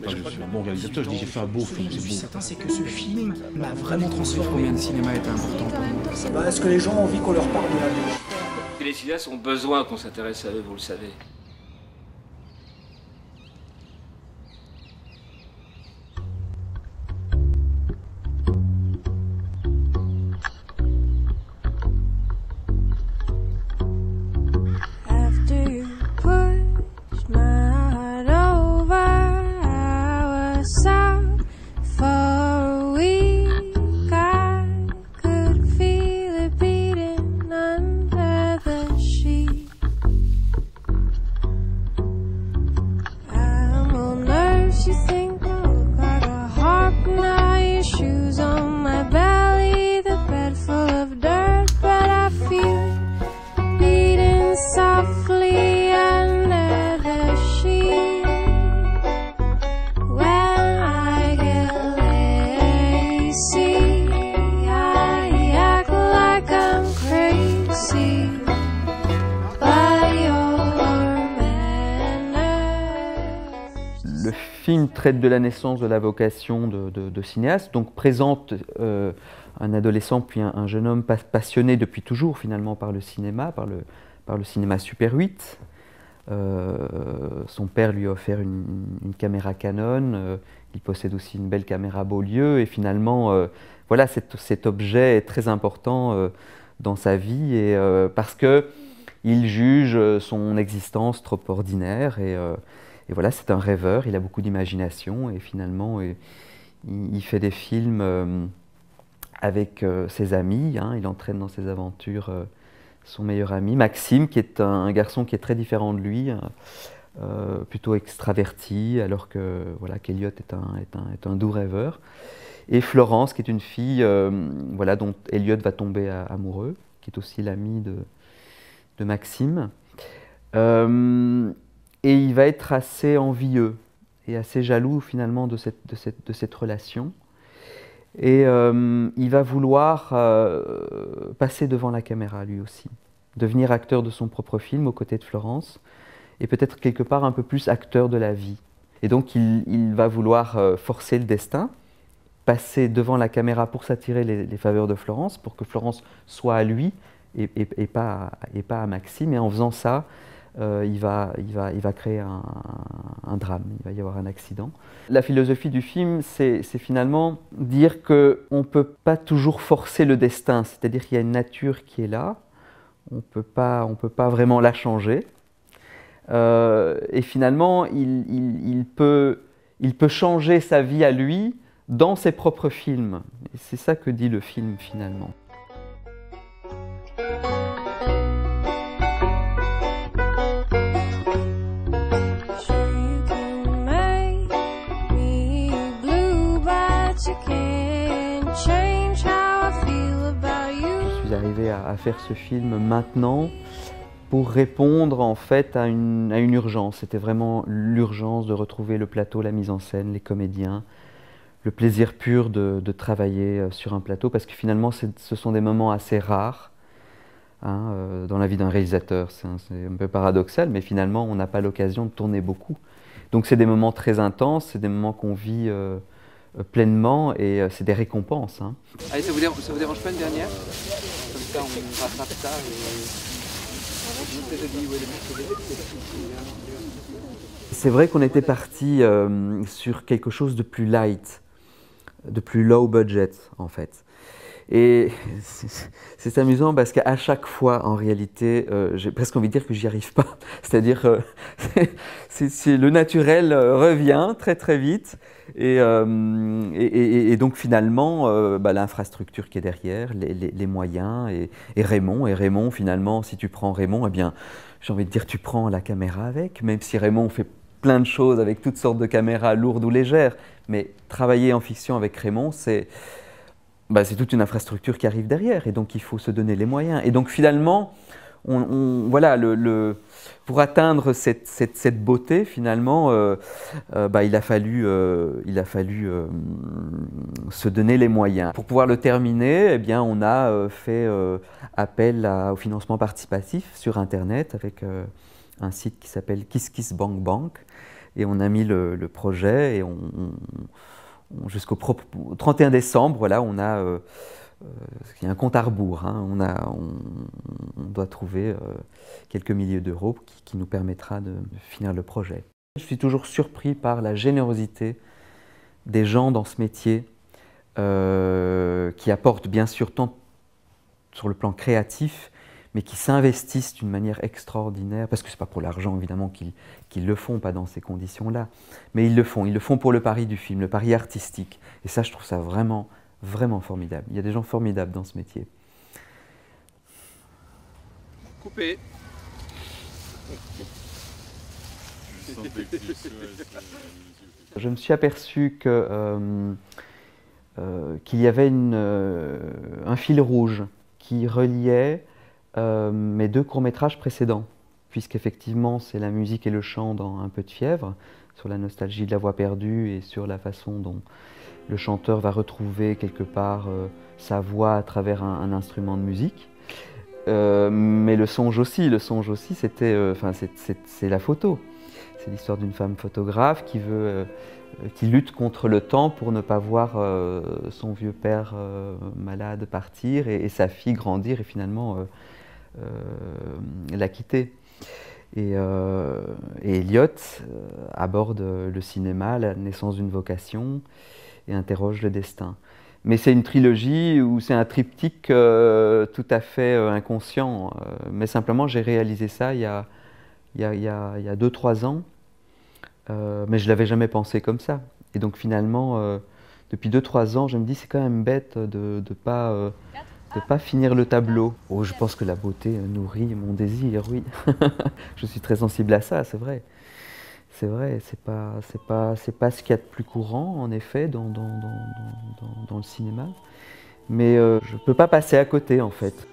pas que je suis un bon réalisateur, je dis j'ai fait un beau film, Ce que je suis c'est certain, c'est que ce film m'a vraiment transformé. Combien de cinéma est important pour nous? Est-ce que les gens ont envie qu'on leur parle de la vie? Les cinéastes ont besoin qu'on s'intéresse à eux, vous le savez. After you pushed my heart over, I was out for a week. I could feel it beating under the sheet. I'm all nerves, you think I look like a harp now. Your shoes on my belly, the bed full of dirt, but I feel beating softly under the sheet. When I get lazy, I act like I'm crazy by your manners. Le film traite de la naissance de la vocation de cinéaste, donc présente un adolescent puis un jeune homme passionné depuis toujours finalement par le cinéma, par le cinéma Super 8. Son père lui a offert une caméra Canon, il possède aussi une belle caméra Beaulieu et finalement voilà, cet objet est très important dans sa vie et, parce qu'il juge son existence trop ordinaire et voilà, c'est un rêveur, il a beaucoup d'imagination et finalement il fait des films avec ses amis, hein, il entraîne dans ses aventures son meilleur ami, Maxime, qui est un garçon qui est très différent de lui, plutôt extraverti, alors que voilà, qu'Eliot est un doux rêveur. Et Florence, qui est une fille voilà, dont Eliot va tomber amoureux, qui est aussi l'ami de Maxime. Et il va être assez envieux et assez jaloux finalement de cette relation. Et il va vouloir passer devant la caméra lui aussi, devenir acteur de son propre film aux côtés de Florence, et peut-être quelque part un peu plus acteur de la vie. Et donc il va vouloir forcer le destin, passer devant la caméra pour s'attirer les faveurs de Florence, pour que Florence soit à lui et pas à Maxime. Et en faisant ça, il va créer un drame, il va y avoir un accident. La philosophie du film, c'est finalement dire qu'on ne peut pas toujours forcer le destin, c'est-à-dire qu'il y a une nature qui est là, on peut pas vraiment la changer. Et finalement, il peut changer sa vie à lui dans ses propres films. Et c'est ça que dit le film finalement. Je suis arrivé à faire ce film maintenant pour répondre en fait à une urgence. C'était vraiment l'urgence de retrouver le plateau, la mise en scène, les comédiens, le plaisir pur de travailler sur un plateau, parce que finalement ce sont des moments assez rares hein, dans la vie d'un réalisateur. C'est un peu paradoxal, mais finalement on n'a pas l'occasion de tourner beaucoup. Donc c'est des moments très intenses, c'est des moments qu'on vit pleinement et c'est des récompenses. Hein. Allez, ça vous dérange pas une dernière? Comme ça, on rattrape ça C'est vrai qu'on était parti sur quelque chose de plus light, de plus low budget en fait. Et c'est amusant parce qu'à chaque fois, en réalité, j'ai presque envie de dire que j'y arrive pas. C'est-à-dire, le naturel revient très très vite. Et donc finalement, l'infrastructure qui est derrière, les moyens, et Raymond, finalement, si tu prends Raymond, eh bien, j'ai envie de dire, tu prends la caméra avec, même si Raymond fait plein de choses avec toutes sortes de caméras lourdes ou légères. Mais travailler en fiction avec Raymond, c'est toute une infrastructure qui arrive derrière, et donc il faut se donner les moyens. Et donc finalement, voilà, pour atteindre cette beauté, finalement, il a fallu se donner les moyens. Pour pouvoir le terminer, eh bien, on a fait appel au financement participatif sur Internet avec un site qui s'appelle KissKissBankBank. Et on a mis le projet et jusqu'au 31 décembre, voilà, on a il y a un compte à rebours, hein, on doit trouver quelques milliers d'euros qui nous permettra de finir le projet. Je suis toujours surpris par la générosité des gens dans ce métier qui apportent bien sûr tant sur le plan créatif, mais qui s'investissent d'une manière extraordinaire, parce que ce n'est pas pour l'argent évidemment qu'ils le font, pas dans ces conditions-là, mais ils le font pour le pari du film, le pari artistique. Et ça, je trouve ça vraiment, vraiment formidable. Il y a des gens formidables dans ce métier. Coupé. Je me suis aperçu qu'il y avait un fil rouge qui reliait mes deux courts-métrages précédents, puisqu'effectivement c'est la musique et le chant dans Un peu de fièvre, sur la nostalgie de la voix perdue et sur la façon dont le chanteur va retrouver quelque part sa voix à travers un instrument de musique. Mais le songe aussi, c'était, c'est la photo. C'est l'histoire d'une femme photographe qui lutte contre le temps pour ne pas voir son vieux père malade partir et sa fille grandir et finalement la quitter. Et Eliot aborde le cinéma, la naissance d'une vocation et interroge le destin. Mais c'est une trilogie ou c'est un triptyque tout à fait inconscient. Mais simplement, j'ai réalisé ça il y a 2-3 ans. Mais je ne l'avais jamais pensé comme ça. Et donc finalement, depuis 2-3 ans, je me dis c'est quand même bête de pas finir le tableau. Oh, je pense que la beauté nourrit mon désir, oui. Je suis très sensible à ça, c'est vrai. C'est vrai, c'est pas ce qu'il y a de plus courant, en effet, dans le cinéma. Mais je ne peux pas passer à côté, en fait.